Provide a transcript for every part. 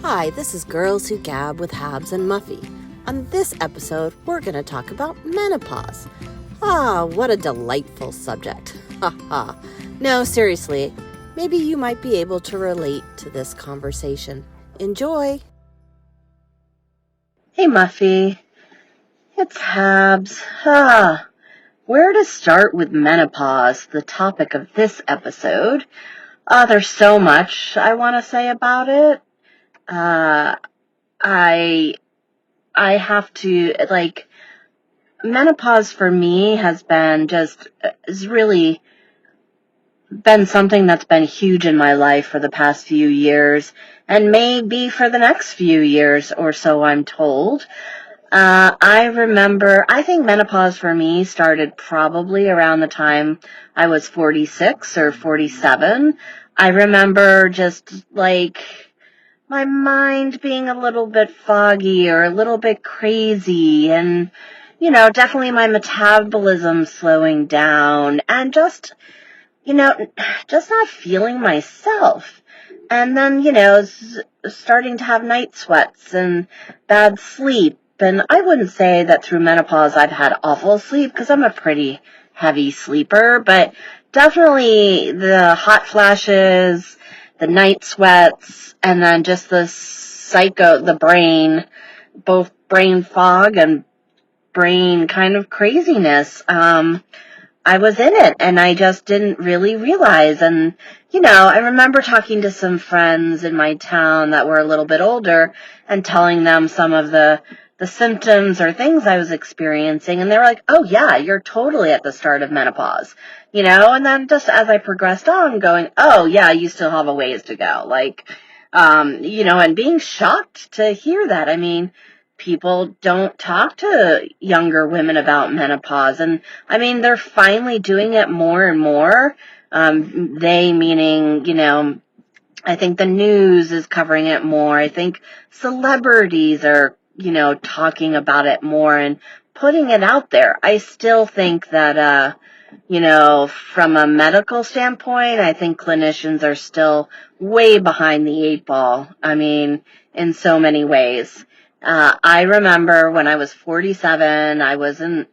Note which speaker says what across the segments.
Speaker 1: Hi, this is Girls Who Gab with Habs and Muffy. On this episode, we're going to talk about menopause. What a delightful subject. No, seriously, maybe you might be able to relate to this conversation. Enjoy!
Speaker 2: Hey Muffy, it's Habs. Where to start with menopause, the topic of this episode? There's so much I want to say about it. I have to, menopause for me has really been something that's been huge in my life for the past few years, and maybe for the next few years or so, I'm told. I think menopause for me started probably around the time I was 46 or 47. I remember just my mind being a little bit foggy or a little bit crazy, and, definitely my metabolism slowing down and just not feeling myself. And then, starting to have night sweats and bad sleep. And I wouldn't say that through menopause I've had awful sleep, because I'm a pretty heavy sleeper, but definitely the hot flashes, the night sweats, and then just the brain, both brain fog and brain kind of craziness. I was in it, and I just didn't really realize. And, I remember talking to some friends in my town that were a little bit older and telling them some of the symptoms or things I was experiencing. And they were like, oh, yeah, you're totally at the start of menopause, and then just as I progressed on going, oh, yeah, you still have a ways to go. And being shocked to hear that. I mean, people don't talk to younger women about menopause. And I mean, they're finally doing it more and more. They meaning, I think the news is covering it more. I think celebrities are, talking about it more and putting it out there. I still think that, from a medical standpoint, I think clinicians are still way behind the eight ball. I mean, in so many ways. I remember when I was 47, I wasn't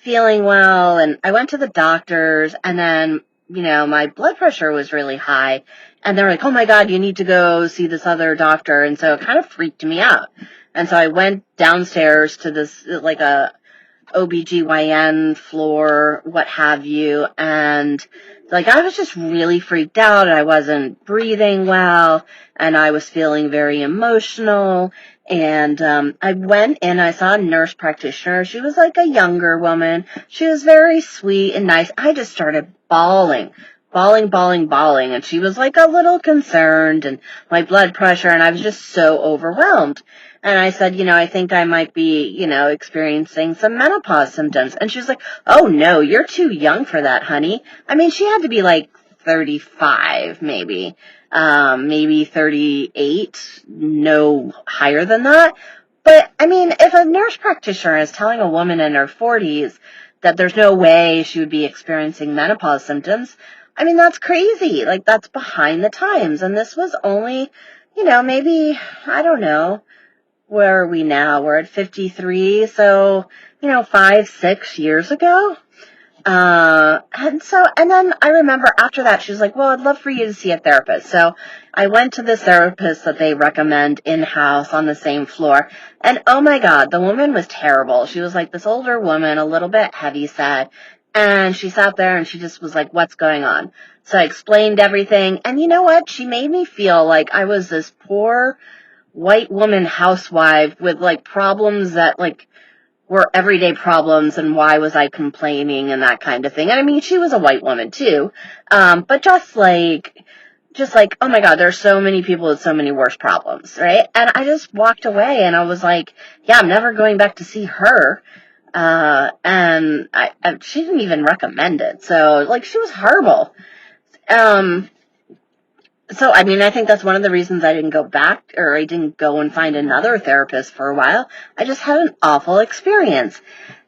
Speaker 2: feeling well, and I went to the doctors, and then, my blood pressure was really high, and they're like, oh my God, you need to go see this other doctor, and so it kind of freaked me out. And so I went downstairs to this, a OBGYN floor, what have you, and I was just really freaked out. I wasn't breathing well, and I was feeling very emotional. And I went in, I saw a nurse practitioner. She was like a younger woman. She was very sweet and nice. I just started bawling. And she was like a little concerned, and my blood pressure, and I was just so overwhelmed. And I said, I think I might be, experiencing some menopause symptoms. And she was like, oh no, you're too young for that, honey. I mean, she had to be like 35, maybe 38, no higher than that. But I mean, if a nurse practitioner is telling a woman in her 40s that there's no way she would be experiencing menopause symptoms, I mean, that's crazy. That's behind the times. And this was only, maybe, I don't know, where are we now? We're at 53, so, 5, 6 years ago. And then I remember after that, she was like, well, I'd love for you to see a therapist. So I went to this therapist that they recommend in-house on the same floor. And oh my God, the woman was terrible. She was like this older woman, a little bit heavyset. And she sat there and she just was like, what's going on? So I explained everything. And you know what? She made me feel like I was this poor white woman housewife with problems that were everyday problems, and why was I complaining and that kind of thing. And I mean, she was a white woman too. But just like, oh my God, there's so many people with so many worse problems, right? And I just walked away and I was like, yeah, I'm never going back to see her. And she didn't even recommend it. So she was horrible. So, I mean, I think that's one of the reasons I didn't go back, or I didn't go and find another therapist for a while. I just had an awful experience.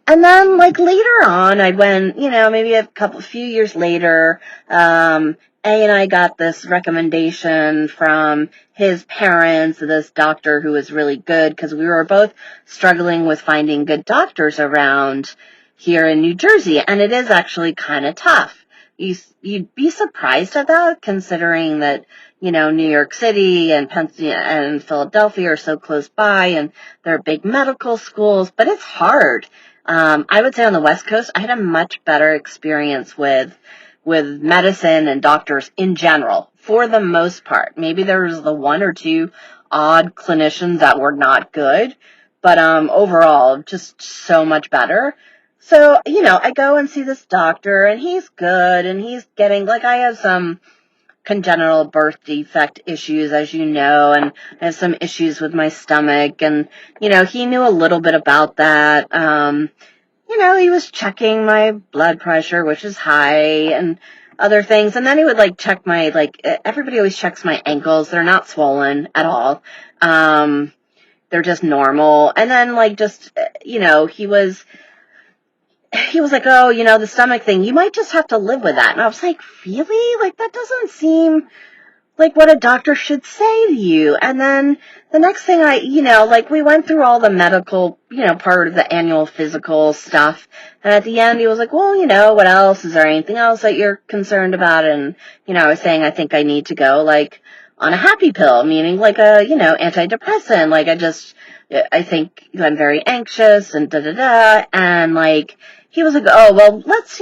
Speaker 2: And then, later on, I went, maybe few years later, and A and I got this recommendation from his parents, this doctor who was really good, because we were both struggling with finding good doctors around here in New Jersey, and it is actually kind of tough. You'd be surprised at that, considering that, New York City and Pennsylvania and Philadelphia are so close by, and they're big medical schools, but it's hard. I would say on the West Coast, I had a much better experience with medicine and doctors in general, for the most part. Maybe there was the one or two odd clinicians that were not good, but overall, just so much better. So, I go and see this doctor, and he's good, and he's getting, I have some congenital birth defect issues, as you know, and I have some issues with my stomach, and, he knew a little bit about that. He was checking my blood pressure, which is high, and other things, and then he would, check my, everybody always checks my ankles. They're not swollen at all. They're just normal, and then, he was like, oh, the stomach thing, you might just have to live with that. And I was like, really? That doesn't seem like what a doctor should say to you. And then the next thing we went through all the medical, part of the annual physical stuff. And at the end, he was like, well, what else? Is there anything else that you're concerned about? And, I was saying, I think I need to go, on a happy pill, meaning antidepressant. I think I'm very anxious and da-da-da. And, he was like, oh, well, let's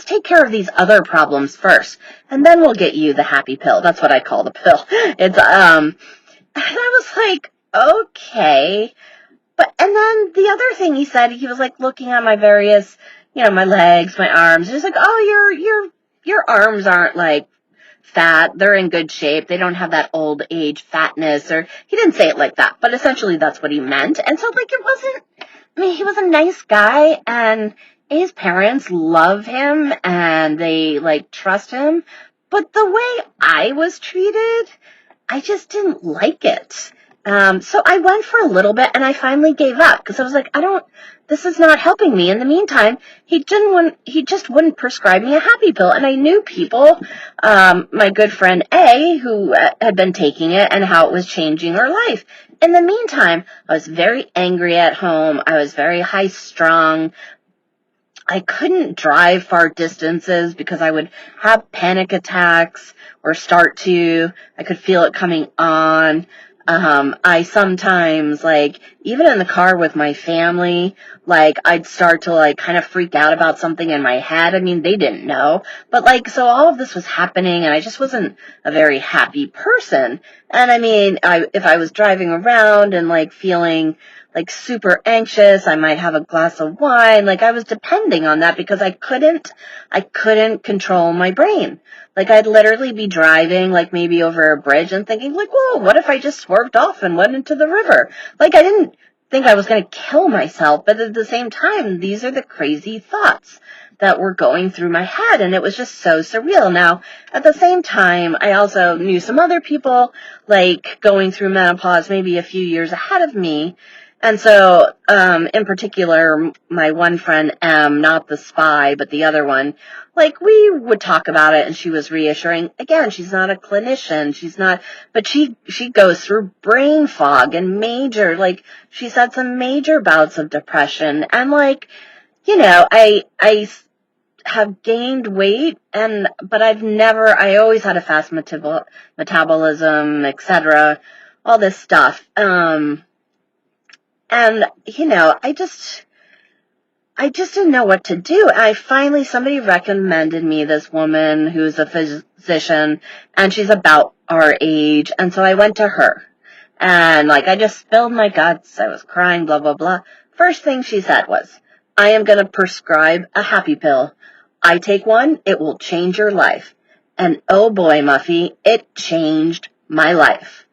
Speaker 2: take care of these other problems first, and then we'll get you the happy pill. That's what I call the pill. It's, and I was like, okay. And then the other thing he said, he was looking at my various, my legs, my arms. He was like, oh, your arms aren't fat. They're in good shape. They don't have that old age fatness, or he didn't say it like that, but essentially that's what he meant. And so it wasn't, he was a nice guy, and his parents love him, and they trust him. But the way I was treated, I just didn't like it. So I went for a little bit, and I finally gave up, because I was like, this is not helping me. In the meantime, he just wouldn't prescribe me a happy pill. And I knew people, my good friend A, who had been taking it, and how it was changing her life. In the meantime, I was very angry at home. I was very high strung. I couldn't drive far distances because I would have panic attacks or I could feel it coming on. I sometimes, even in the car with my family, I'd start to, kind of freak out about something in my head. I mean, they didn't know. But, so all of this was happening, and I just wasn't a very happy person. And, I mean, if I was driving around and, feeling super anxious, I might have a glass of wine. I was depending on that because I couldn't control my brain. I'd literally be driving, maybe over a bridge and thinking, whoa, what if I just swerved off and went into the river? I didn't think I was going to kill myself, but at the same time, these are the crazy thoughts that were going through my head, and it was just so surreal. Now, at the same time, I also knew some other people, going through menopause maybe a few years ahead of me. And so, in particular, my one friend, M, not the spy, but the other one, we would talk about it, and she was reassuring. Again, she's not a clinician. But she goes through brain fog and she's had some major bouts of depression. And I have gained weight, but I always had a fast metabolism, etc., all this stuff. And, I just didn't know what to do. Somebody recommended me this woman who's a physician, and she's about our age. And so I went to her, and I just spilled my guts. I was crying, blah, blah, blah. First thing she said was, I am going to prescribe a happy pill. I take one, it will change your life. And oh boy, Muffy, it changed my life.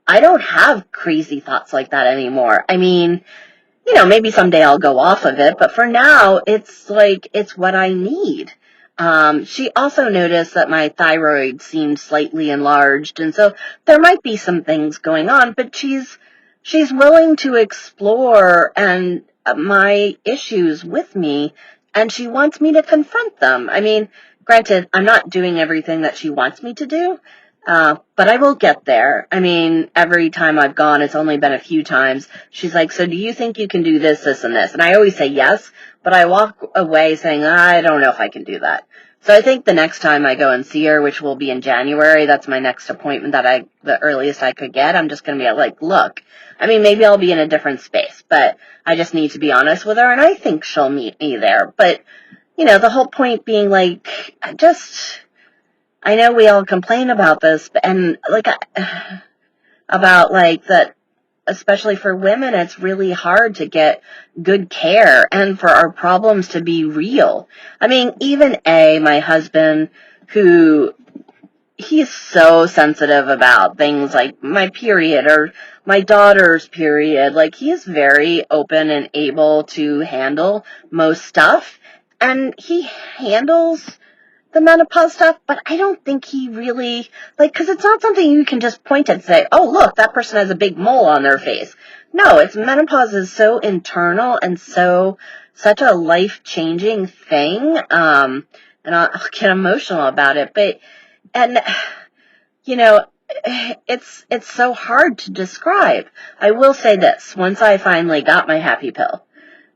Speaker 2: I don't have crazy thoughts like that anymore. I mean, maybe someday I'll go off of it, but for now, it's what I need. She also noticed that my thyroid seemed slightly enlarged, and so there might be some things going on, but she's willing to explore my issues with me, and she wants me to confront them. I mean, Granted, I'm not doing everything that she wants me to do, but I will get there. I mean, every time I've gone, it's only been a few times. She's like, so do you think you can do this, this, and this? And I always say yes, but I walk away saying, I don't know if I can do that. So I think the next time I go and see her, which will be in January, that's my next appointment the earliest I could get. I'm just going to be like, look, I mean, maybe I'll be in a different space, but I just need to be honest with her, and I think she'll meet me there. But, the whole point being like, I know we all complain about this, and like, about like that, especially for women, it's really hard to get good care and for our problems to be real. I mean, even my husband, who he's so sensitive about things like my period or my daughter's period. Like, he's very open and able to handle most stuff. And he handles the menopause stuff, but I don't think he really, because it's not something you can just point at and say, oh, look, that person has a big mole on their face. No, menopause is so internal and such a life-changing thing. And I'll get emotional about it, and, it's so hard to describe. I will say this, once I finally got my happy pill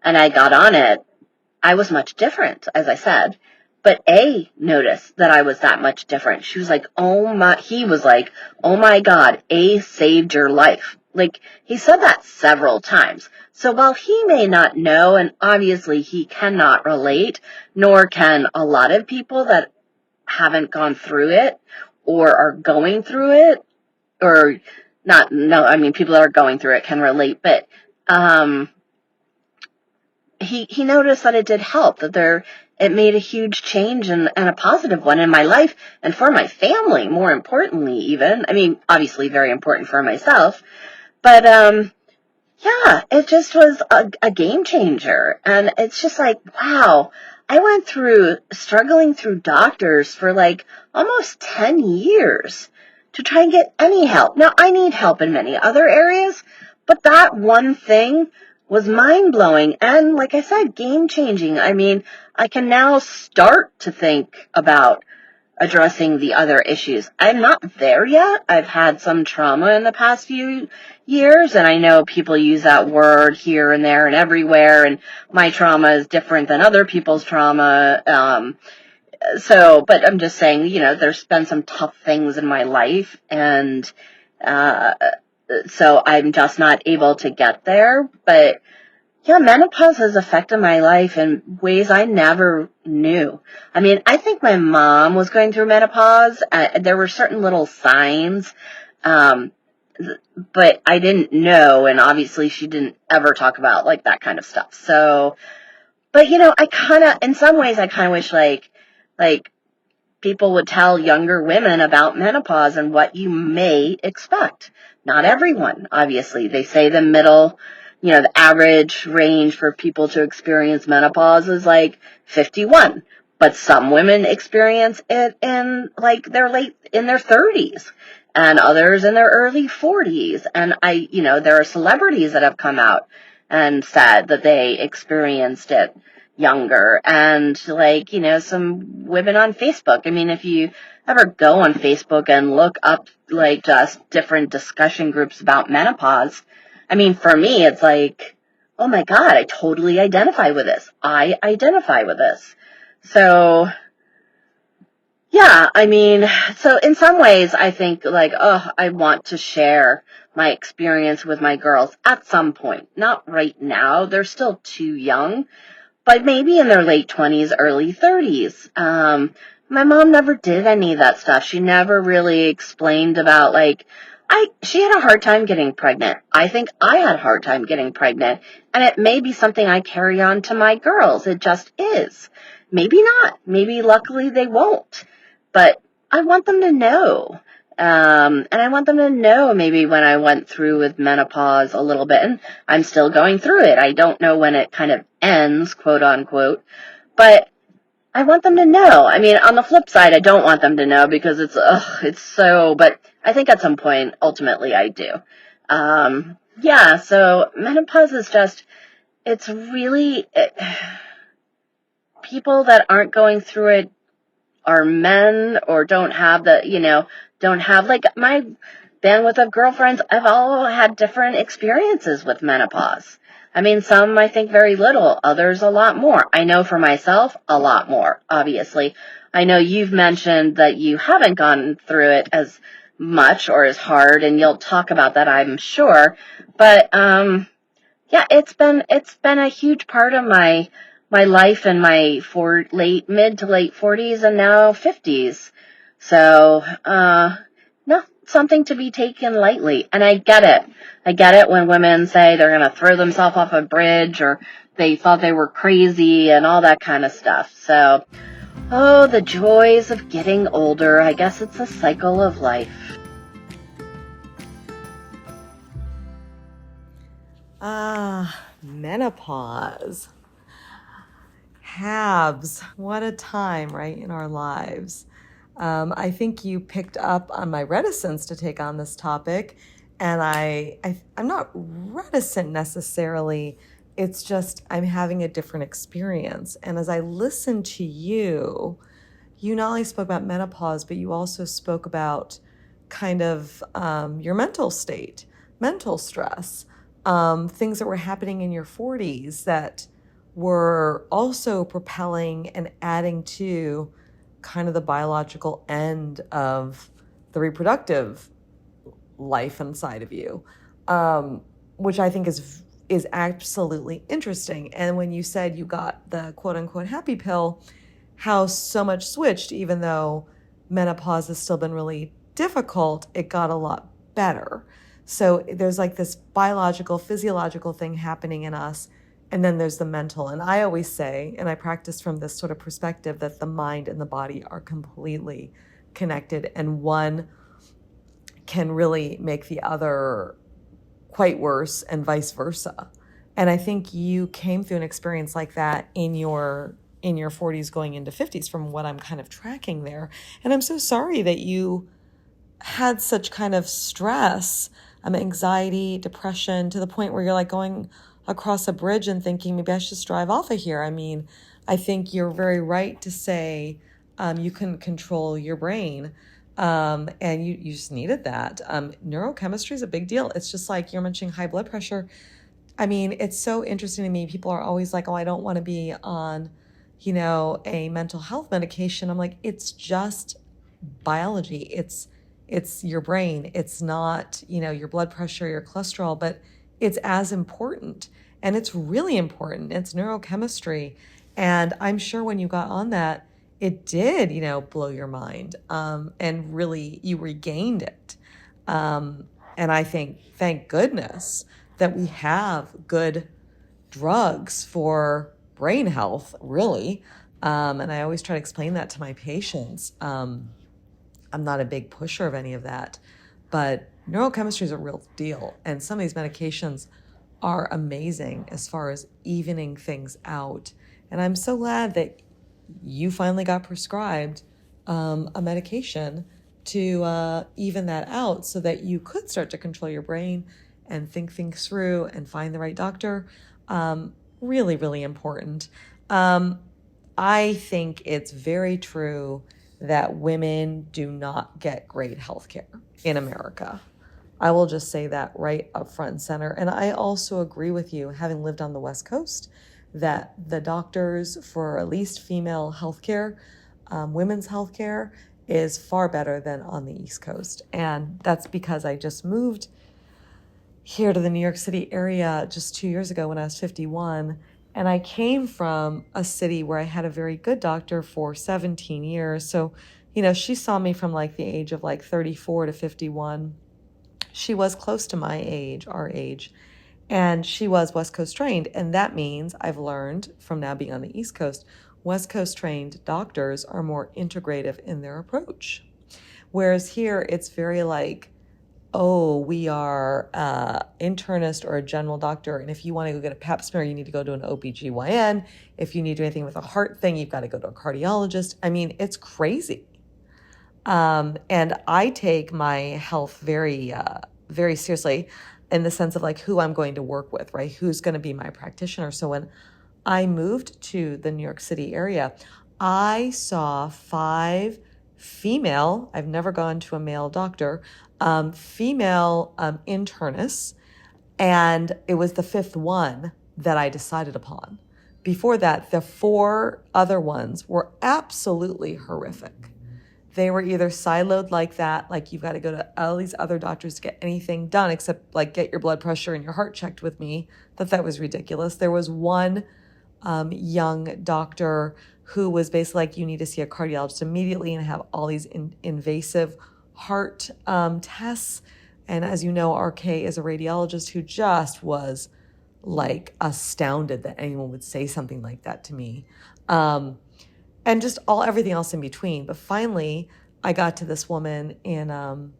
Speaker 2: and I got on it, I was much different, as I said. But noticed that I was that much different. He was like, oh my God, saved your life. Like, he said that several times. So while he may not know, and obviously he cannot relate, nor can a lot of people that haven't gone through it or are going through it, or not, no, I mean, people that are going through it can relate, but, he noticed that it did help, that it made a huge change and a positive one in my life and for my family, more importantly, even. I mean, obviously very important for myself, but, yeah, it just was a game changer. And it's just like, wow, I went through struggling through doctors for like almost 10 years to try and get any help. Now, I need help in many other areas, but that one thing was mind-blowing and, like I said, game-changing. I mean, I can now start to think about addressing the other issues. I'm not there yet. I've had some trauma in the past few years, and I know people use that word here and there and everywhere, and my trauma is different than other people's trauma. But I'm just saying, there's been some tough things in my life, and so I'm just not able to get there. But yeah, menopause has affected my life in ways I never knew. I mean, I think my mom was going through menopause. There were certain little signs, but I didn't know, and obviously she didn't ever talk about, like, that kind of stuff. So, but, in some ways, I kind of wish, like, people would tell younger women about menopause and what you may expect. Not everyone, obviously. They say the average range for people to experience menopause is like 51. But some women experience it in like their 30s and others in their early 40s. And there are celebrities that have come out and said that they experienced it younger, and some women on Facebook. I mean, if you ever go on Facebook and look up like just different discussion groups about menopause, I mean, for me, it's like, oh my God, I totally identify with this. I identify with this. So, yeah, I mean, so in some ways, I think I want to share my experience with my girls at some point. Not right now. They're still too young, but maybe in their late 20s, early 30s. My mom never did any of that stuff. She never really explained about, she had a hard time getting pregnant. I think I had a hard time getting pregnant, and it may be something I carry on to my girls. It just is. Maybe not. Maybe luckily they won't. But I want them to know. And I want them to know maybe when I went through with menopause a little bit, and I'm still going through it. I don't know when it kind of ends, quote unquote, but I want them to know. I mean, on the flip side, I don't want them to know because but I think at some point, ultimately, I do. Yeah, so menopause is people that aren't going through it are men or don't have don't have like my bandwidth of girlfriends. I've all had different experiences with menopause. I mean, some I think very little, others a lot more. I know for myself, a lot more, obviously. I know you've mentioned that you haven't gone through it as much or as hard, and you'll talk about that, I'm sure. But yeah, it's been a huge part of my life in my mid to late 40s and now 50s. So, no, something to be taken lightly. And I get it. I get it when women say they're going to throw themselves off a bridge or they thought they were crazy and all that kind of stuff. So, oh, the joys of getting older. I guess it's a cycle of life.
Speaker 3: Menopause. Habs. What a time, right, in our lives. I think you picked up on my reticence to take on this topic, and I'm not reticent necessarily. It's just I'm having a different experience. And as I listen to you, you not only spoke about menopause, but you also spoke about kind of your mental state, mental stress, things that were happening in your 40s that were also propelling and adding to kind of the biological end of the reproductive life inside of you, which I think is absolutely interesting. And when you said you got the quote unquote happy pill, how so much switched, even though menopause has still been really difficult, it got a lot better. So there's like this biological, physiological thing happening in us. And then there's the mental. And I always say, and I practice from this sort of perspective, that the mind and the body are completely connected, and one can really make the other quite worse and vice versa. And I think you came through an experience like that in your 40s going into 50s from what I'm kind of tracking there. And I'm so sorry that you had such kind of stress, anxiety, depression, to the point where you're like going across a bridge and thinking, maybe I should just drive off of here. I mean, I think you're very right to say you can control your brain. And you just needed that. Neurochemistry is a big deal. It's just like you're mentioning high blood pressure. I mean, it's so interesting to me. People are always like, oh, I don't want to be on, a mental health medication. I'm like, it's just biology. It's your brain. It's not, your blood pressure, your cholesterol, but it's as important, and it's really important. It's neurochemistry. And I'm sure when you got on that, it did, blow your mind. And really you regained it. And I think, thank goodness that we have good drugs for brain health, really. And I always try to explain that to my patients. I'm not a big pusher of any of that, but neurochemistry is a real deal. And some of these medications are amazing as far as evening things out. And I'm so glad that you finally got prescribed a medication to even that out so that you could start to control your brain and think things through and find the right doctor. Really, really important. I think it's very true that women do not get great health care in America. I will just say that right up front and center. And I also agree with you, having lived on the West Coast, that the doctors for at least female healthcare, women's healthcare, is far better than on the East Coast. And that's because I just moved here to the New York City area just 2 years ago when I was 51. And I came from a city where I had a very good doctor for 17 years. So, she saw me from like the age of like 34 to 51. She was close to my age, our age. And she was West Coast trained. And that means I've learned from now being on the East Coast, West Coast trained doctors are more integrative in their approach. Whereas here it's very like, oh, we are internist or a general doctor. And if you want to go get a pap smear, you need to go to an OBGYN. If you need to do anything with a heart thing, you've got to go to a cardiologist. I mean, it's crazy. And I take my health very, very seriously in the sense of like who I'm going to work with, right? Who's going to be my practitioner. So when I moved to the New York City area, I saw 5 female, I've never gone to a male doctor, female internists, and it was the 5th one that I decided upon. Before that, the 4 other ones were absolutely horrific. They were either siloed like that, like you've got to go to all these other doctors to get anything done except like get your blood pressure and your heart checked with me. That was ridiculous. There was one young doctor who was basically like, you need to see a cardiologist immediately and have all these invasive heart tests. And as you know, RK is a radiologist who just was like astounded that anyone would say something like that to me. And just everything else in between. But finally, I got to this woman and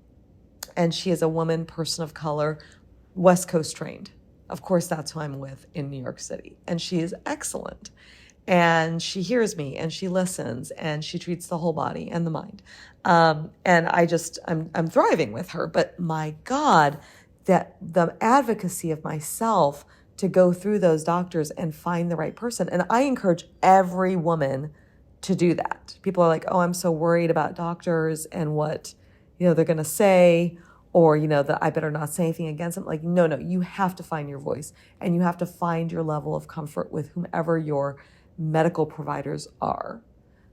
Speaker 3: she is a woman, person of color, West Coast trained. Of course, that's who I'm with in New York City. And she is excellent. And she hears me and she listens and she treats the whole body and the mind. And I'm thriving with her. But my God, that the advocacy of myself to go through those doctors and find the right person. And I encourage every woman to do that. People are like, oh, I'm so worried about doctors and what, they're going to say, or, that I better not say anything against them. Like, no, you have to find your voice and you have to find your level of comfort with whomever your medical providers are.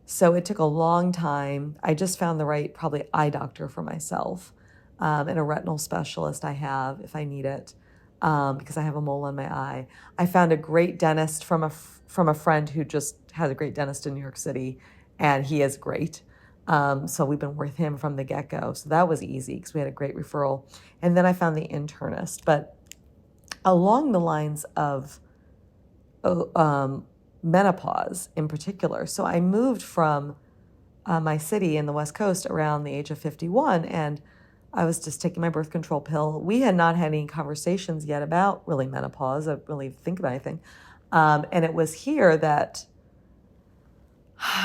Speaker 3: So it took a long time. I just found the right, probably eye doctor for myself, and a retinal specialist I have if I need it, because I have a mole on my eye. I found a great dentist from a friend who just has a great dentist in New York City, and he is great. So we've been with him from the get-go. So that was easy because we had a great referral. And then I found the internist. But along the lines of menopause in particular, so I moved from my city in the West Coast around the age of 51, and I was just taking my birth control pill. We had not had any conversations yet about really menopause, I really think about anything. And it was here that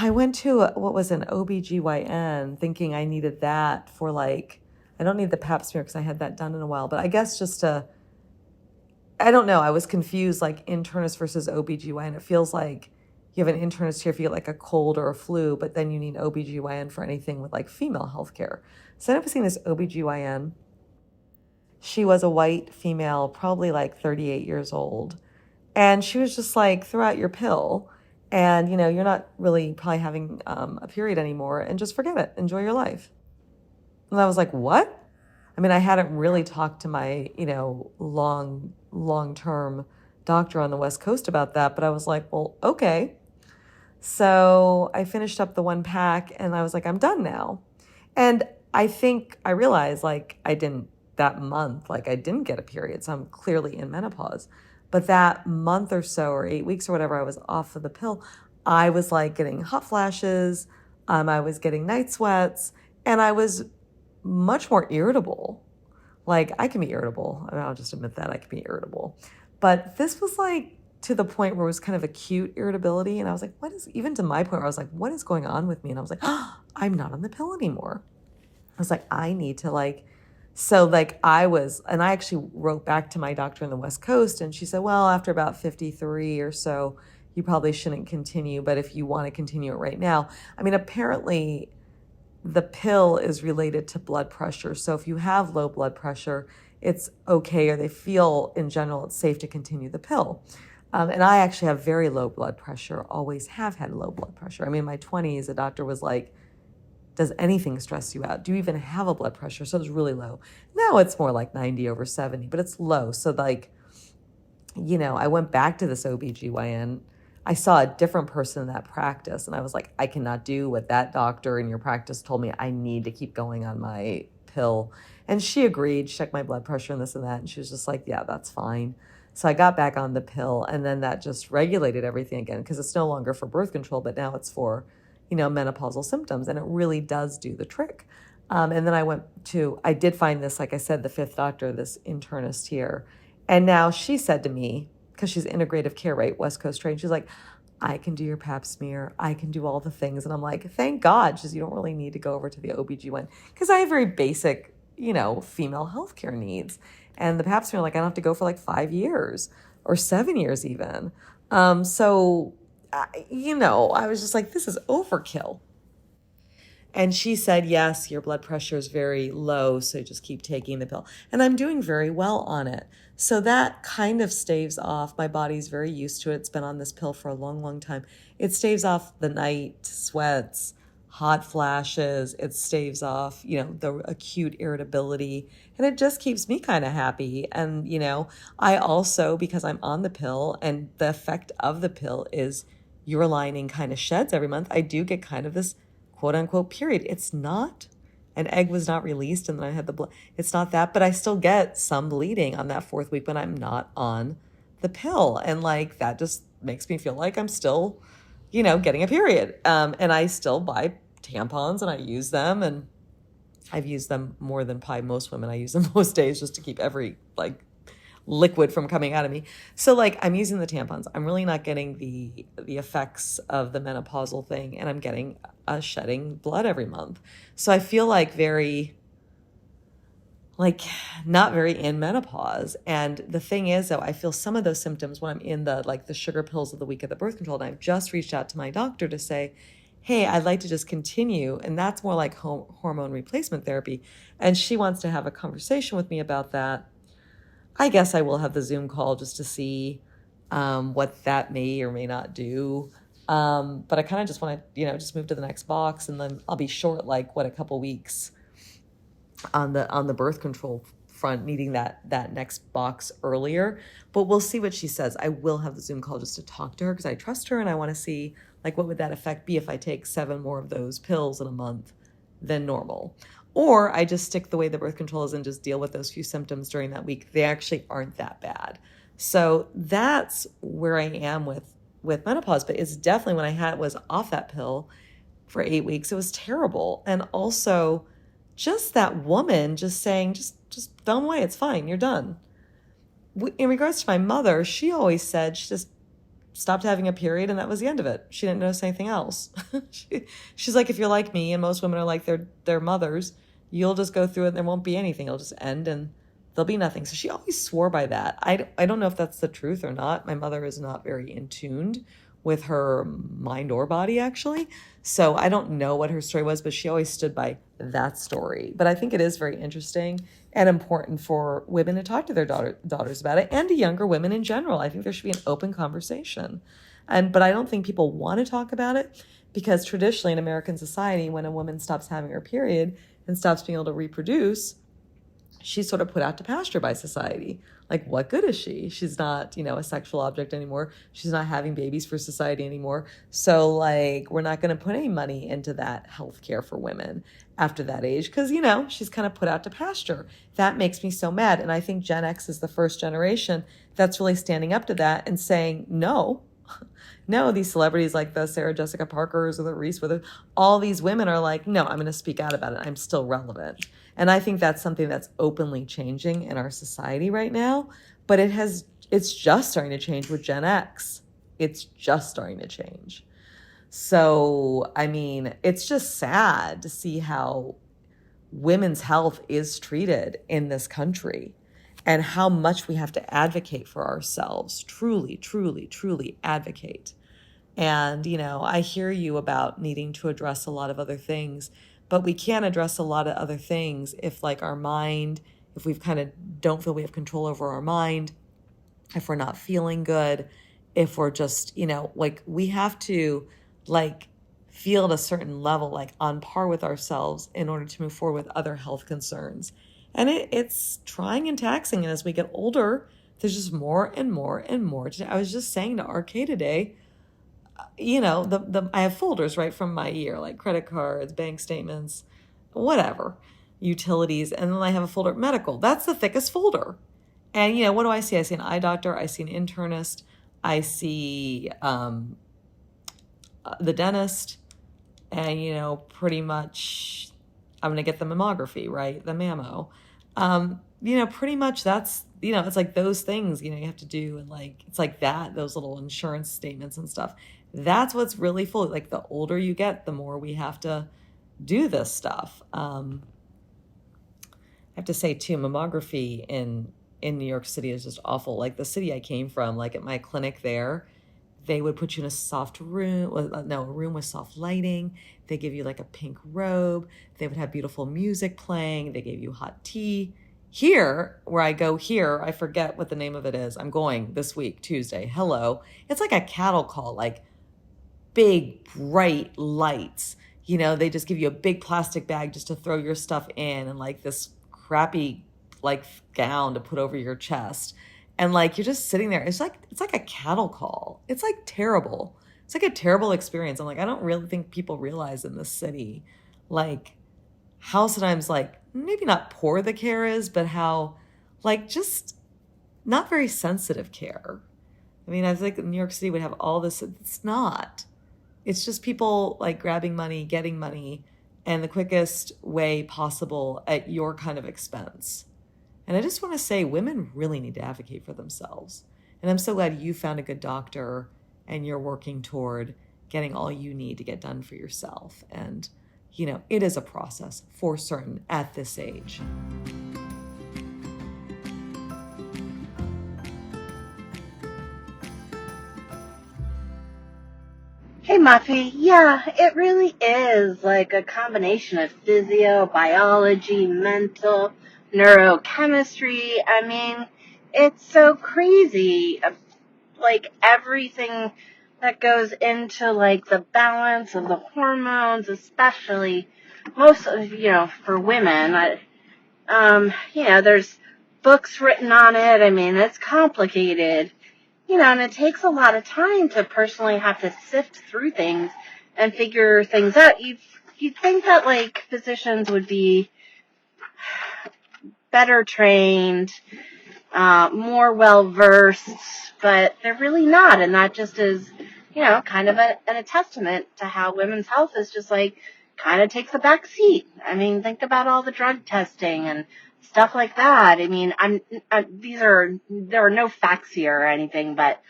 Speaker 3: I went to an OBGYN thinking I needed that for I don't need the pap smear because I had that done in a while, but I guess I don't know. I was confused, internist versus OBGYN. It feels like you have an internist here if you get a cold or a flu, but then you need OBGYN for anything with female healthcare. So I ended up seeing this OBGYN. She was a white female, probably 38 years old. And she was just throw out your pill. And, you're not really probably having a period anymore and just forget it. Enjoy your life. And I was like, what? I mean, I hadn't really talked to my, long-term doctor on the West Coast about that, but I was like, well, okay. So I finished up the 1 pack and I was like, I'm done now. And I think I realized that month, I didn't get a period. So I'm clearly in menopause. But that month or so, or 8 weeks or whatever, I was off of the pill, I was getting hot flashes. I was getting night sweats, and I was much more irritable. I can be irritable. I mean, I'll just admit that I can be irritable. But this was to the point where it was kind of acute irritability. And I was like, even to my point where I was like, what is going on with me? And I was like, oh, I'm not on the pill anymore. I was like, I need to So and I actually wrote back to my doctor in the West Coast, and she said, well, after about 53 or so, you probably shouldn't continue, but if you want to continue it right now. I mean, apparently the pill is related to blood pressure. So if you have low blood pressure, it's okay, or they feel in general it's safe to continue the pill. And I actually have very low blood pressure, always have had low blood pressure. I mean, in my 20s, the doctor was like, does anything stress you out? Do you even have a blood pressure? So it's really low. Now it's more 90/70, but it's low. So I went back to this OBGYN. I saw a different person in that practice, and I was like, I cannot do what that doctor in your practice told me. I need to keep going on my pill. And she agreed, she checked my blood pressure and this and that. And she was just like, yeah, that's fine. So I got back on the pill, and then that just regulated everything again, because it's no longer for birth control, but now it's for menopausal symptoms, and it really does do the trick. And then I did find this, like I said, the 5th doctor, this internist here. And now she said to me, because she's integrative care, right, West Coast trained, she's like, I can do your pap smear. I can do all the things. And I'm like, thank God. She says, you don't really need to go over to the OBGYN, because I have very basic, female healthcare needs. And the pap smear, I don't have to go for 5 years or 7 years even. So I was just like, this is overkill. And she said, yes, your blood pressure is very low, so just keep taking the pill. And I'm doing very well on it. So that kind of staves off. My body's very used to it. It's been on this pill for a long, long time. It staves off the night sweats, hot flashes. It staves off, the acute irritability. And it just keeps me kind of happy. And, I also, because I'm on the pill and the effect of the pill is your lining kind of sheds every month, I do get kind of this quote unquote period. It's not, an egg was not released and then I had the blood. It's not that, but I still get some bleeding on that 4th week when I'm not on the pill. And like, that just makes me feel like I'm still, getting a period. And I still buy tampons and I use them, and I've used them more than probably most women. I use them most days just to keep every liquid from coming out of me. So like, I'm using the tampons. I'm really not getting the effects of the menopausal thing, and I'm getting shedding blood every month. So I feel like not very in menopause. And the thing is, though, I feel some of those symptoms when I'm in the sugar pills of the week of the birth control. And I've just reached out to my doctor to say, hey, I'd like to just continue. And that's more like hormone replacement therapy. And she wants to have a conversation with me about that. I guess I will have the Zoom call just to see what that may or may not do. But I kind of just want to, just move to the next box, and then I'll be short a couple weeks on the birth control front, needing that next box earlier. But we'll see what she says. I will have the Zoom call just to talk to her because I trust her, and I want to see what would that effect be if I take 7 more of those pills in a month than normal. Or I just stick the way the birth control is and just deal with those few symptoms during that week. They actually aren't that bad. So that's where I am with menopause. But it's definitely, when I was off that pill for 8 weeks, it was terrible. And also just that woman just saying, just throw them away. It's fine. You're done. In regards to my mother, she always said she just stopped having a period and that was the end of it. She didn't notice anything else. She's like, if you're like me, and most women are like their mothers, you'll just go through it and there won't be anything. It'll just end and there'll be nothing. So she always swore by that. I don't know if that's the truth or not. My mother is not very in tuned with her mind or body, actually. So I don't know what her story was, but she always stood by that story. But I think it is very interesting and important for women to talk to their daughters about it, and to younger women in general. I think there should be an open conversation. But I don't think people want to talk about it, because traditionally in American society, when a woman stops having her period and stops being able to reproduce, she's sort of put out to pasture by society. Like, what good is she? She's not, a sexual object anymore. She's not having babies for society anymore. So we're not going to put any money into that healthcare for women after that age, because, she's kind of put out to pasture. That makes me so mad. And I think Gen X is the first generation that's really standing up to that and saying, no, these celebrities like the Sarah Jessica Parkers or the Reese Witherspoon, all these women are like, no, I'm going to speak out about it. I'm still relevant. And I think that's something that's openly changing in our society right now. But it's just starting to change with Gen X. It's just starting to change. So, I mean, it's just sad to see how women's health is treated in this country, and how much we have to advocate for ourselves. Truly, truly, truly advocate. And, I hear you about needing to address a lot of other things, but we can't address a lot of other things if our mind, if we've kind of don't feel we have control over our mind, if we're not feeling good, if we're just, we have to feel at a certain level, on par with ourselves in order to move forward with other health concerns. And it's trying and taxing. And as we get older, there's just more and more and more. I was just saying to RK today, I have folders right from my year, like credit cards, bank statements, whatever, utilities. And then I have a folder, medical. That's the thickest folder. And, what do I see? I see an eye doctor. I see an internist. I see the dentist. And, pretty much I'm going to get the mammography, right? The mammo. Pretty much that's, it's like those things, you have to do. And it's like that, those little insurance statements and stuff. That's what's really full. The older you get, the more we have to do this stuff. I have to say too, mammography in New York City is just awful. The city I came from, at my clinic there, they would put you in a soft room, a room with soft lighting. They give you like a pink robe. They would have beautiful music playing. They gave you hot tea. Here, where I go here, I forget what the name of it is. I'm going this week, Tuesday. Hello. It's like a cattle call, like big, bright lights. They just give you a big plastic bag just to throw your stuff in, and like this crappy like gown to put over your chest. And like you're just sitting there. It's like a cattle call. It's like terrible. It's like a terrible experience. I'm like, I don't really think people realize in this city, like how sometimes like maybe not poor the care is, but how like just not very sensitive care. I mean, I think New York City would have all this. It's not. It's just people like grabbing money, getting money, and the quickest way possible at your kind of expense. And I just want to say women really need to advocate for themselves. And I'm so glad you found a good doctor and you're working toward getting all you need to get done for yourself. And, it is a process for certain at this age.
Speaker 2: Hey Muffy, yeah, it really is like a combination of physio, biology, mental, neurochemistry. I mean, it's so crazy. Like everything that goes into like the balance of the hormones, especially most of, for women. There's books written on it. I mean, it's complicated. And it takes a lot of time to personally have to sift through things and figure things out. You'd think that like physicians would be better trained, more well versed, but they're really not. And that just is, kind of a testament to how women's health is just like kind of takes a back seat. I mean, think about all the drug testing and stuff like that. I mean, there are no facts here or anything, but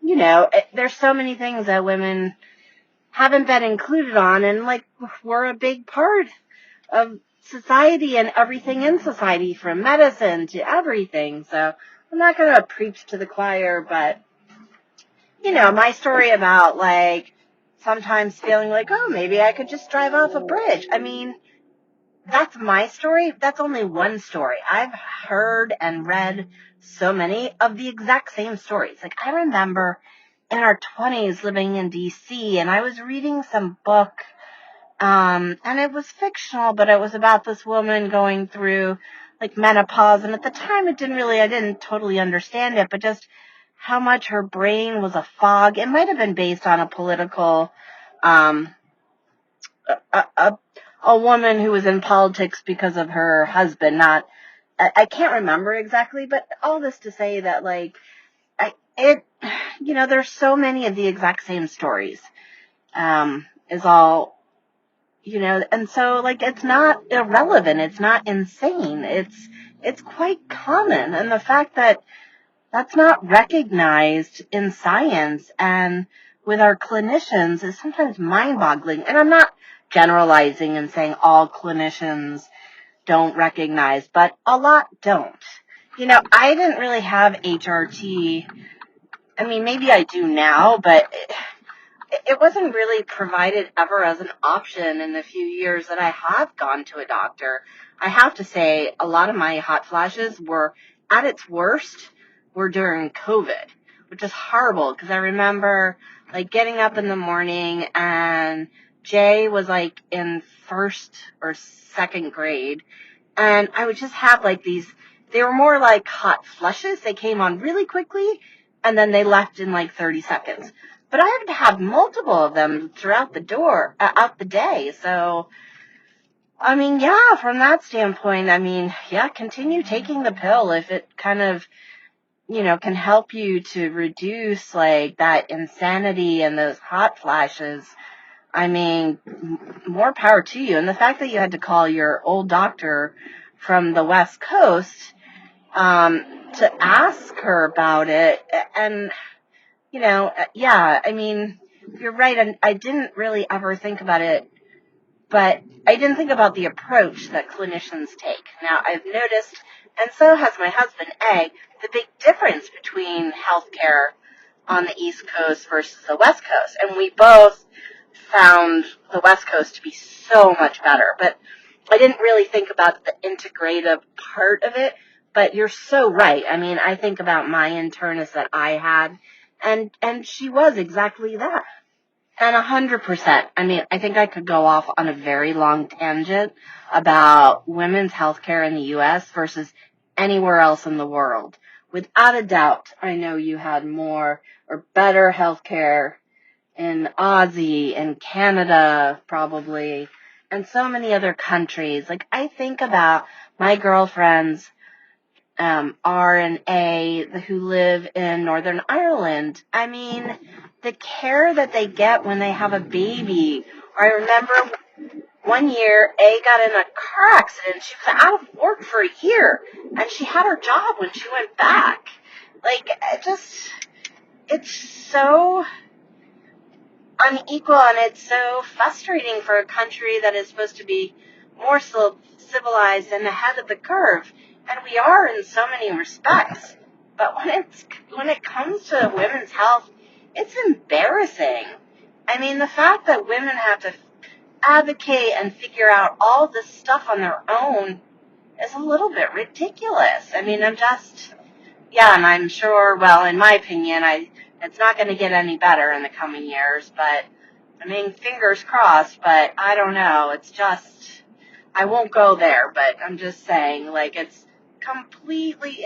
Speaker 2: there's so many things that women haven't been included on, and like we're a big part of society and everything in society, from medicine to everything. So I'm not going to preach to the choir, but my story about like sometimes feeling like, oh, maybe I could just drive off a bridge. I mean, that's my story. That's only one story. I've heard and read so many of the exact same stories. Like I remember in our 20s living in DC, and I was reading some book, and it was fictional, but it was about this woman going through like menopause. And at the time I didn't totally understand it, but just how much her brain was a fog. It might have been based on a political, a woman who was in politics because of her husband. I can't remember exactly, but all this to say that like, there's so many of the exact same stories, is all, and so like, it's not irrelevant. It's not insane. It's quite common. And the fact that that's not recognized in science and with our clinicians is sometimes mind-boggling. And I'm not generalizing and saying all clinicians don't recognize, but a lot don't. I didn't really have HRT. I mean, maybe I do now, but it wasn't really provided ever as an option in the few years that I have gone to a doctor. I have to say, a lot of my hot flashes were at its worst were during COVID, which is horrible because I remember like getting up in the morning and Jay was like in first or second grade, and I would just have like they were more like hot flushes. They came on really quickly and then they left in like 30 seconds. But I had to have multiple of them throughout out the day. So, I mean, yeah, from that standpoint, I mean, yeah, continue taking the pill if it kind of, can help you to reduce like that insanity and those hot flashes. I mean, more power to you. And the fact that you had to call your old doctor from the West Coast, to ask her about it, and yeah, I mean, you're right. And I didn't really ever think about it, but I didn't think about the approach that clinicians take. Now, I've noticed, and so has my husband, the big difference between healthcare, on the East Coast versus the West Coast. And we both found the West Coast to be so much better. But I didn't really think about the integrative part of it. But you're so right. I mean, I think about my internist that I had, and she was exactly that. And 100%. I mean, I think I could go off on a very long tangent about women's healthcare in the U.S. versus anywhere else in the world. Without a doubt, I know you had more or better healthcare in Aussie and Canada, probably, and so many other countries. Like, I think about my girlfriends, R and A, who live in Northern Ireland. I mean, the care that they get when they have a baby. I remember one year, A got in a car accident. She was out of work for a year, and she had her job when she went back. Like, it's so unequal, and it's so frustrating for a country that is supposed to be more civilized and ahead of the curve. And we are in so many respects. But when it comes to women's health, it's embarrassing. I mean, the fact that women have to advocate and figure out all this stuff on their own is a little bit ridiculous. I mean, and I'm sure, well, in my opinion, it's not going to get any better in the coming years, but, I mean, fingers crossed, but I don't know. It's just, I won't go there, but I'm just saying, like, it's completely,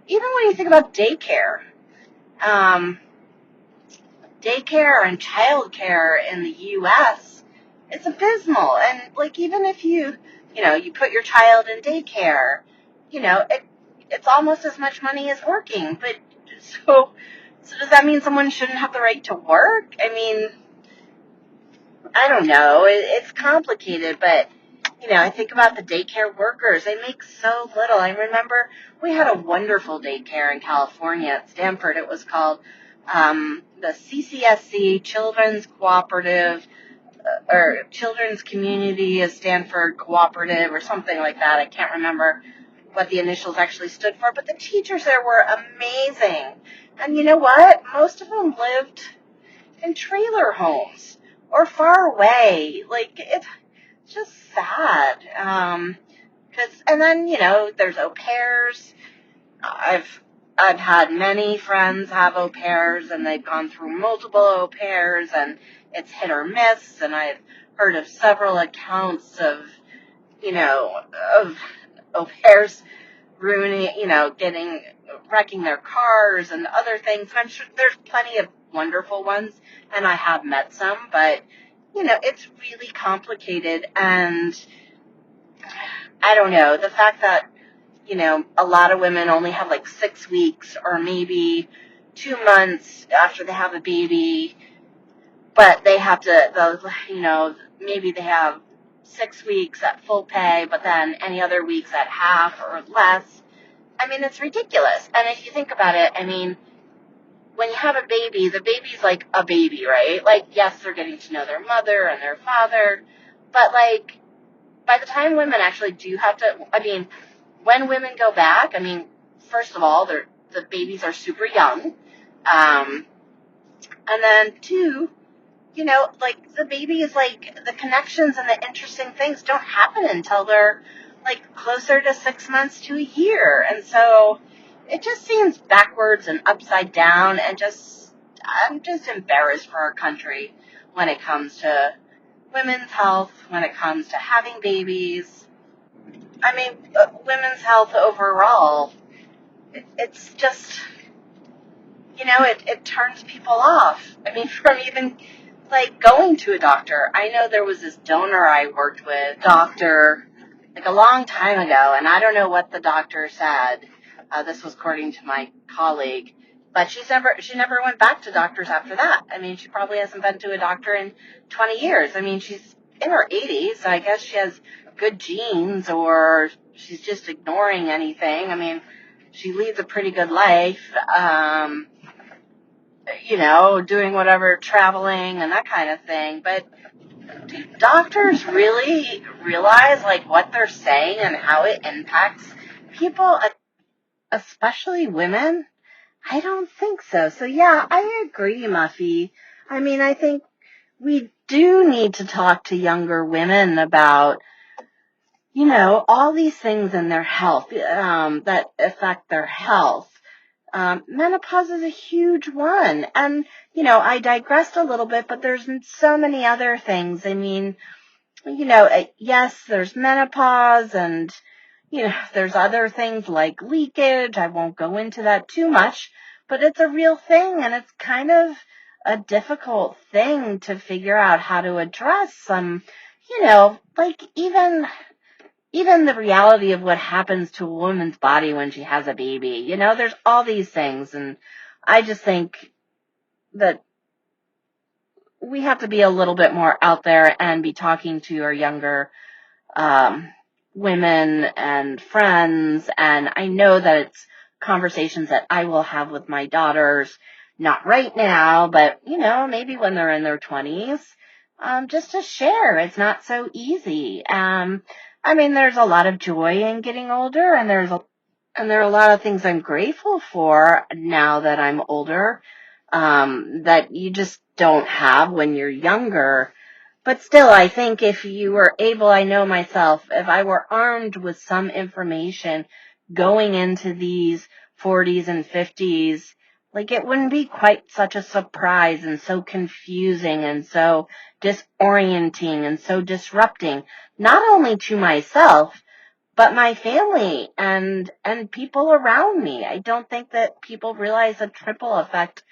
Speaker 2: even when you think about daycare and childcare in the U.S., it's abysmal. And, like, even if you put your child in daycare, it's almost as much money as working. But so does that mean someone shouldn't have the right to work? I mean, I don't know. It's complicated, but, I think about the daycare workers. They make so little. I remember we had a wonderful daycare in California at Stanford. It was called the CCSC, Children's Cooperative, or Children's Community of Stanford Cooperative, or something like that. I can't remember what the initials actually stood for, but the teachers there were amazing. And you know what? Most of them lived in trailer homes or far away. Like, it's just sad. And then, there's au pairs. I've had many friends have au pairs, and they've gone through multiple au pairs, and it's hit or miss. And I've heard of several accounts of au pairs ruining, wrecking their cars and other things. And I'm sure there's plenty of wonderful ones, and I have met some, but, it's really complicated. And I don't know, the fact that, a lot of women only have like 6 weeks or maybe 2 months after they have a baby, but they have to, maybe they have 6 weeks at full pay, but then any other weeks at half or less. I mean, it's ridiculous. And if you think about it, I mean, when you have a baby, the baby's like a baby, right? Like, yes, they're getting to know their mother and their father, but, like, by the time women actually do have to, I mean, when women go back, I mean, first of all, the babies are super young. And then 2, like, the baby is like, the connections and the interesting things don't happen until they're, like, closer to 6 months to a year. And so it just seems backwards and upside down, and I'm just embarrassed for our country when it comes to women's health, when it comes to having babies. I mean, women's health overall, it's just, it turns people off. I mean, from even, like, going to a doctor. I know there was this donor I worked with, doctor, like, a long time ago, and I don't know what the doctor said. This was according to my colleague, but she never went back to doctors after that. I mean, she probably hasn't been to a doctor in 20 years. I mean, she's in her 80s, so I guess she has good genes, or she's just ignoring anything. I mean, she leads a pretty good life, doing whatever, traveling and that kind of thing. But do doctors really realize, like, what they're saying and how it impacts people, especially women? I don't think so. So yeah, I agree, Muffy. I mean, I think we do need to talk to younger women about, all these things in their health, that affect their health. Menopause is a huge one. And, I digressed a little bit, but there's so many other things. I mean, yes, there's menopause and, there's other things like leakage. I won't go into that too much, but it's a real thing and it's kind of a difficult thing to figure out how to address. Like even the reality of what happens to a woman's body when she has a baby. There's all these things. And I just think that we have to be a little bit more out there and be talking to our younger um, women and friends. And I know that it's conversations that I will have with my daughters, not right now, but, maybe when they're in their 20s, just to share. It's not so easy. I mean, there's a lot of joy in getting older, and there are a lot of things I'm grateful for now that I'm older, that you just don't have when you're younger. But still, I think if you were able, I know myself, if I were armed with some information going into these 40s and 50s, like it wouldn't be quite such a surprise and so confusing and so disorienting and so disrupting, not only to myself, but my family and people around me. I don't think that people realize the triple effect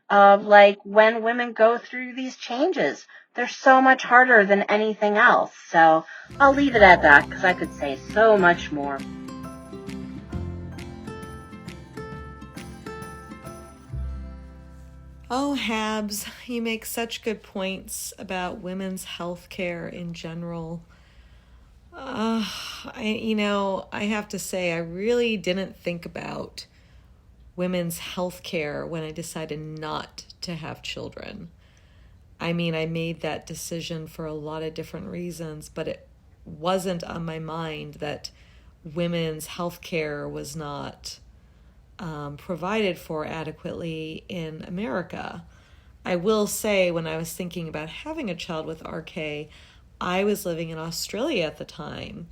Speaker 2: of like when women go through these changes. They're so much harder than anything else. So I'll leave it at that because I could say so much more.
Speaker 3: Oh, Habs, you make such good points about women's health care in general. I have to say, I really didn't think about women's health care when I decided not to have children. I mean, I made that decision for a lot of different reasons, but it wasn't on my mind that women's health care was not provided for adequately in America. I will say, when I was thinking about having a child with RK, I was living in Australia at the time.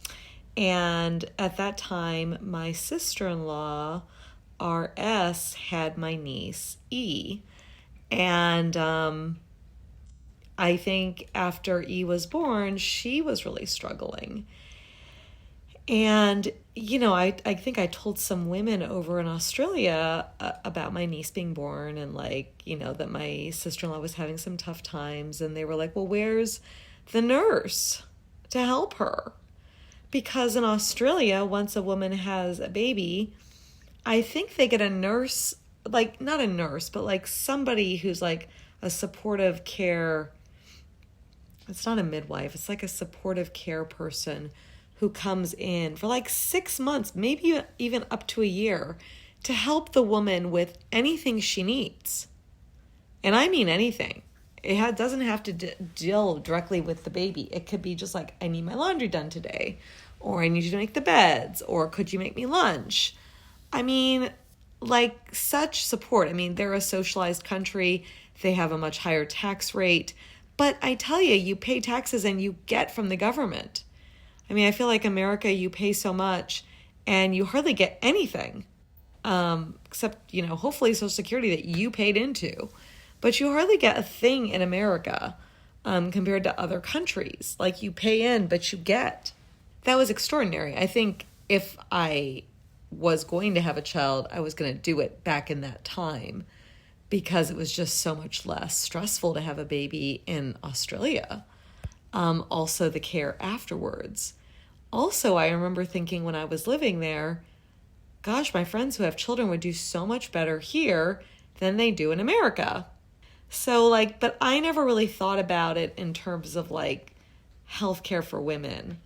Speaker 3: And at that time, my sister-in-law, RS, had my niece, E. And I think after E was born, she was really struggling. And, I think I told some women over in Australia about my niece being born and, that my sister-in-law was having some tough times. And they were like, well, where's the nurse to help her? Because in Australia, once a woman has a baby, I think they get a nurse, like, not a nurse, but like somebody who's like a supportive care. It's not a midwife. It's like a supportive care person who comes in for like 6 months, maybe even up to a year, to help the woman with anything she needs. And I mean anything. It doesn't have to deal directly with the baby. It could be just like, I need my laundry done today, or I need you to make the beds, or could you make me lunch? I mean, like, such support. I mean, they're a socialized country. They have a much higher tax rate. But I tell you, you pay taxes and you get from the government. I mean, I feel like America, you pay so much and you hardly get anything, except, hopefully Social Security that you paid into. But you hardly get a thing in America compared to other countries. Like, you pay in, but you get. That was extraordinary. I think if I was going to have a child, I was going to do it back in that time because it was just so much less stressful to have a baby in Australia. Also, the care afterwards. Also, I remember thinking when I was living there, gosh, my friends who have children would do so much better here than they do in America. So, but I never really thought about it in terms of healthcare for women.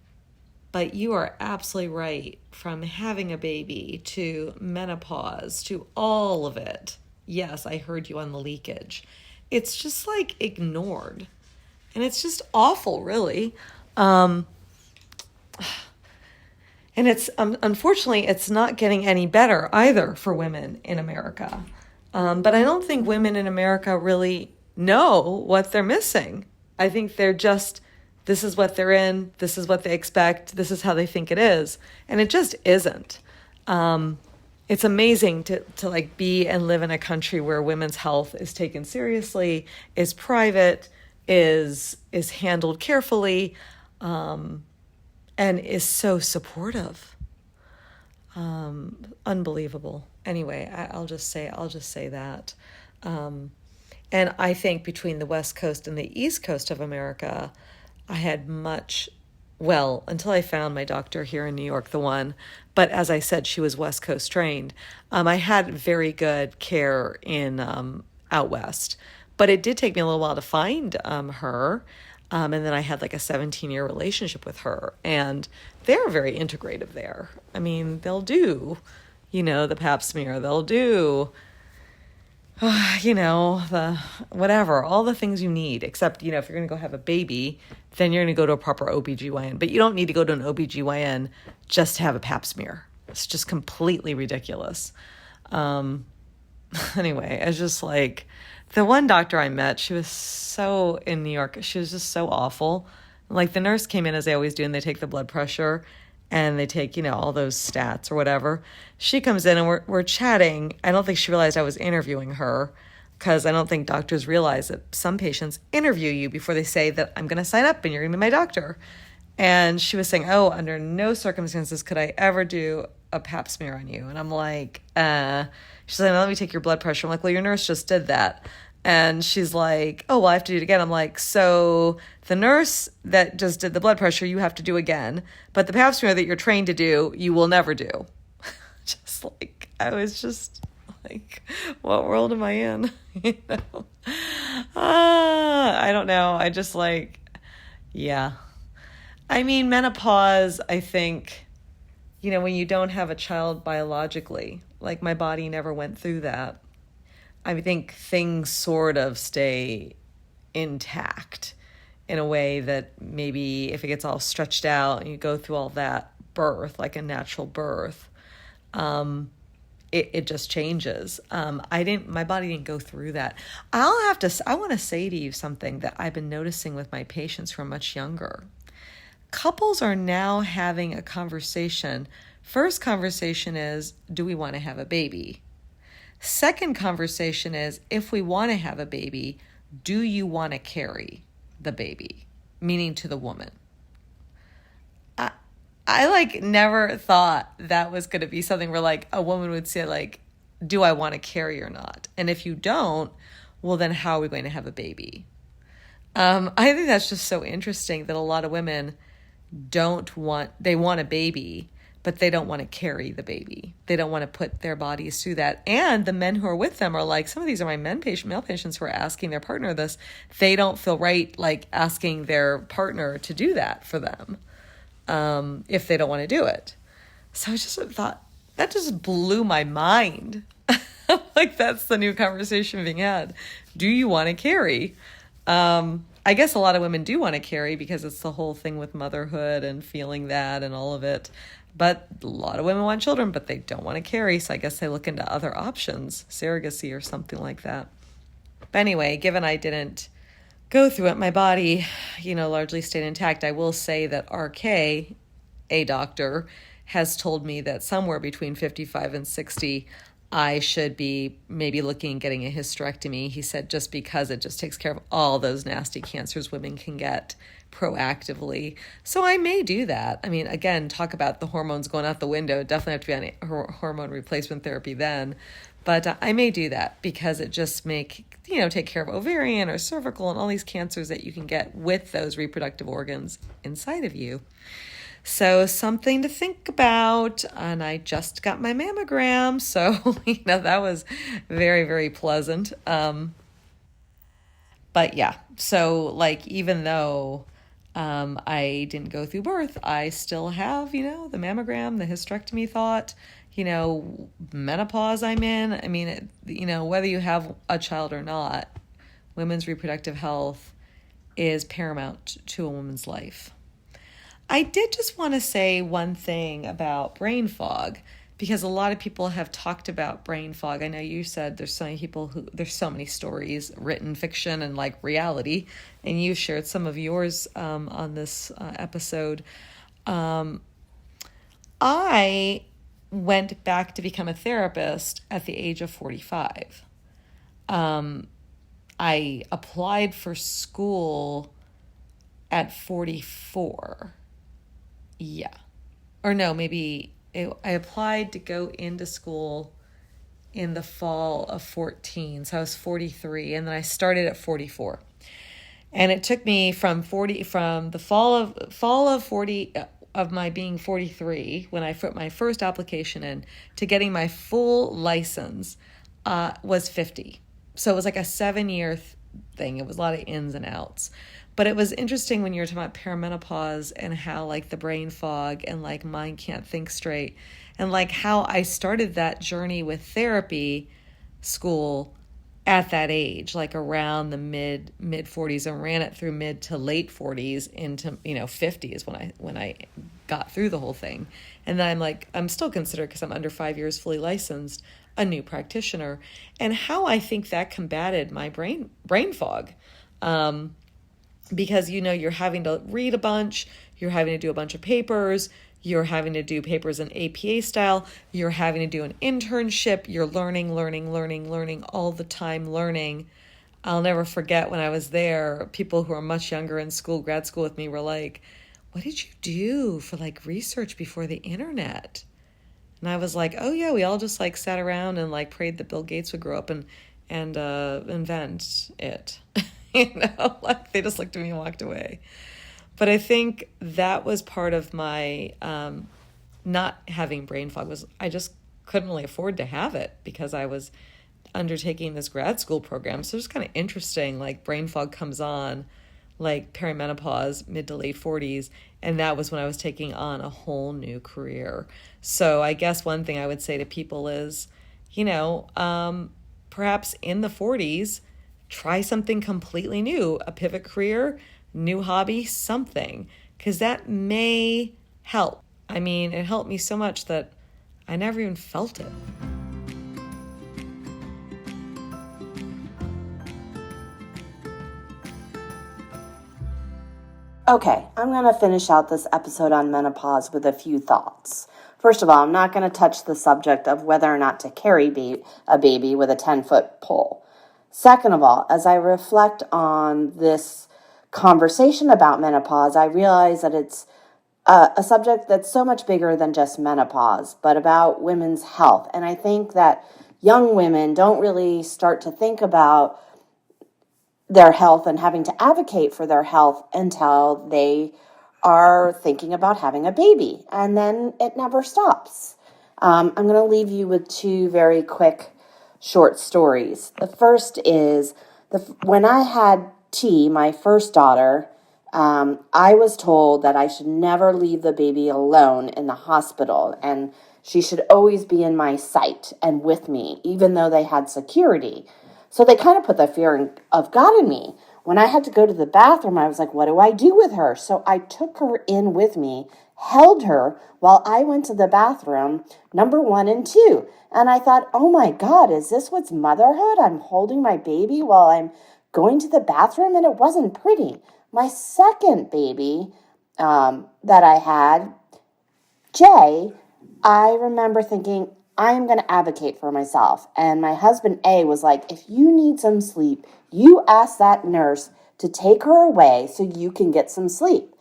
Speaker 3: But you are absolutely right. From having a baby to menopause to all of it. Yes, I heard you on the leakage. It's just ignored. And it's just awful, really. And it's unfortunately, it's not getting any better either for women in America. But I don't think women in America really know what they're missing. I think they're just, this is what they're in, this is what they expect, this is how they think it is. And it just isn't. It's amazing to like be and live in a country where women's health is taken seriously, is private, is handled carefully, and is so supportive. Unbelievable. Anyway, I'll just say that. And I think between the West Coast and the East Coast of America, I had until I found my doctor here in New York, the one, but as I said, she was West Coast trained. I had very good care in out West, but it did take me a little while to find her. And then I had like a 17-year relationship with her, and they're very integrative there. I mean, they'll do, the pap smear, they'll do, the whatever, all the things you need, except, if you're going to go have a baby, then you're going to go to a proper OBGYN. But you don't need to go to an OBGYN just to have a pap smear. It's just completely ridiculous. Anyway, it's just like the one doctor I met, she was so in New York, she was just so awful. Like the nurse came in as they always do, and they take the blood pressure and they take, all those stats or whatever. She comes in and we're chatting. I don't think she realized I was interviewing her, because I don't think doctors realize that some patients interview you before they say that I'm going to sign up and you're going to be my doctor. And she was saying, oh, under no circumstances could I ever do a pap smear on you. And I'm like, she's like, let me take your blood pressure. I'm like, well, your nurse just did that. And she's like, oh, well, I have to do it again. I'm like, so the nurse that just did the blood pressure, you have to do again. But the pap smear that you're trained to do, you will never do. Just like, I was just like, what world am I in? I don't know. I just like, yeah. I mean, menopause, I think, when you don't have a child biologically, like my body never went through that. I think things sort of stay intact in a way that maybe if it gets all stretched out and you go through all that birth, like a natural birth, it just changes. My body didn't go through that. I want to say to you something that I've been noticing with my patients who are much younger. Couples are now having a conversation. First conversation is, do we want to have a baby? Second conversation is, if we want to have a baby, do you want to carry the baby? Meaning to the woman. I like never thought that was going to be something where like a woman would say like, do I want to carry or not? And if you don't, well then how are we going to have a baby? I think that's just so interesting that a lot of women they want a baby, but they don't want to carry the baby. They don't want to put their bodies through that. And the men who are with them are like, some of these are my male patients who are asking their partner this. They don't feel right like asking their partner to do that for them if they don't want to do it. So I just thought, that just blew my mind. Like that's the new conversation being had. Do you want to carry? I guess a lot of women do want to carry because it's the whole thing with motherhood and feeling that and all of it. But a lot of women want children, but they don't want to carry. So I guess they look into other options, surrogacy or something like that. But anyway, given I didn't go through it, my body, largely stayed intact. I will say that RK, a doctor, has told me that somewhere between 55 and 60, I should be maybe looking at getting a hysterectomy. He said just because it just takes care of all those nasty cancers women can get proactively. So I may do that. I mean, again, talk about the hormones going out the window. Definitely have to be on hormone replacement therapy then. But I may do that because it just take care of ovarian or cervical and all these cancers that you can get with those reproductive organs inside of you. So something to think about. And I just got my mammogram. So, that was very, very pleasant. But yeah, so like, even though I didn't go through birth, I still have, the mammogram, the hysterectomy thought, menopause I'm in. I mean, whether you have a child or not, women's reproductive health is paramount to a woman's life. I did just want to say one thing about brain fog, because a lot of people have talked about brain fog. I know you said there's so many stories, written fiction and like reality, and you shared some of yours on this episode. I went back to become a therapist at the age of 45. I applied for school at 44. Yeah. Or no, I applied to go into school in the fall of 14. So I was 43, and then I started at 44. And it took me from the fall of 40 of my being 43 when I put my first application in to getting my full license was 50. So it was like a 7-year thing. It was a lot of ins and outs. But it was interesting when you were talking about perimenopause and how like the brain fog and like mind can't think straight, and like how I started that journey with therapy school at that age, like around the mid 40s, and ran it through mid to late 40s into 50s when I got through the whole thing. And then I'm still considered, because I'm under 5 years fully licensed, a new practitioner. And how I think that combated my brain fog, because you're having to read a bunch, you're having to do a bunch of papers, you're having to do papers in APA style, you're having to do an internship, you're learning all the time, learning. I'll never forget when I was there, people who are much younger in school, grad school with me, were like, what did you do for like research before the internet? And I was like, oh yeah, we all just like sat around and like prayed that Bill Gates would grow up and invent it. Like they just looked at me and walked away. But I think that was part of my not having brain fog. Was I just couldn't really afford to have it because I was undertaking this grad school program. So it's kind of interesting, like brain fog comes on like perimenopause, mid to late 40s, and that was when I was taking on a whole new career. So I guess one thing I would say to people is, perhaps in the 40s, try something completely new, a pivot career, new hobby, something, because that may help. I mean, it helped me so much that I never even felt it.
Speaker 2: Okay, I'm going to finish out this episode on menopause with a few thoughts. First of all, I'm not going to touch the subject of whether or not to carry a baby with a 10-foot pole. Second of all, as I reflect on this conversation about menopause, I realize that it's a subject that's so much bigger than just menopause, but about women's health. And I think that young women don't really start to think about their health and having to advocate for their health until they are thinking about having a baby. And then it never stops. I'm going to leave you with two very quick short stories. The first is when I had T, my first daughter, I was told that I should never leave the baby alone in the hospital, and she should always be in my sight and with me, even though they had security. So they kind of put the fear of God in me. When I had to go to the bathroom, I was like, what do I do with her? So I took her in with me, held her while I went to the bathroom, number 1 and 2. And I thought, oh my God, is this what's motherhood? I'm holding my baby while I'm going to the bathroom, and it wasn't pretty. My second baby that I had, Jay, I remember thinking, I'm going to advocate for myself. And my husband, A, was like, if you need some sleep, you ask that nurse to take her away so you can get some sleep.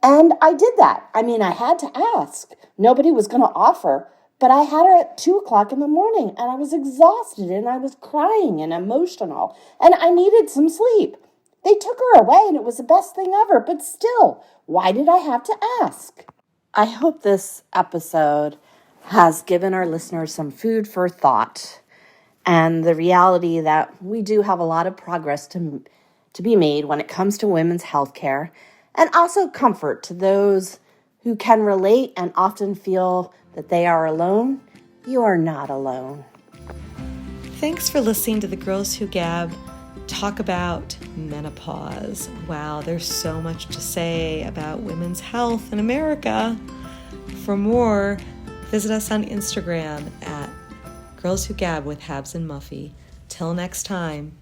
Speaker 2: And I did that. I mean, I had to ask. Nobody was going to offer. But I had her at 2 o'clock in the morning, and I was exhausted, and I was crying and emotional, and I needed some sleep. They took her away, and it was the best thing ever. But still, why did I have to ask? I hope this episode has given our listeners some food for thought, and the reality that we do have a lot of progress to be made when it comes to women's health care, and also comfort to those who can relate and often feel that they are alone. You are not alone.
Speaker 3: Thanks for listening to the Girls Who Gab talk about menopause. Wow, there's so much to say about women's health in America. For more, Visit us on Instagram at Girls Who Gab with Habs and Muffy. Till next time.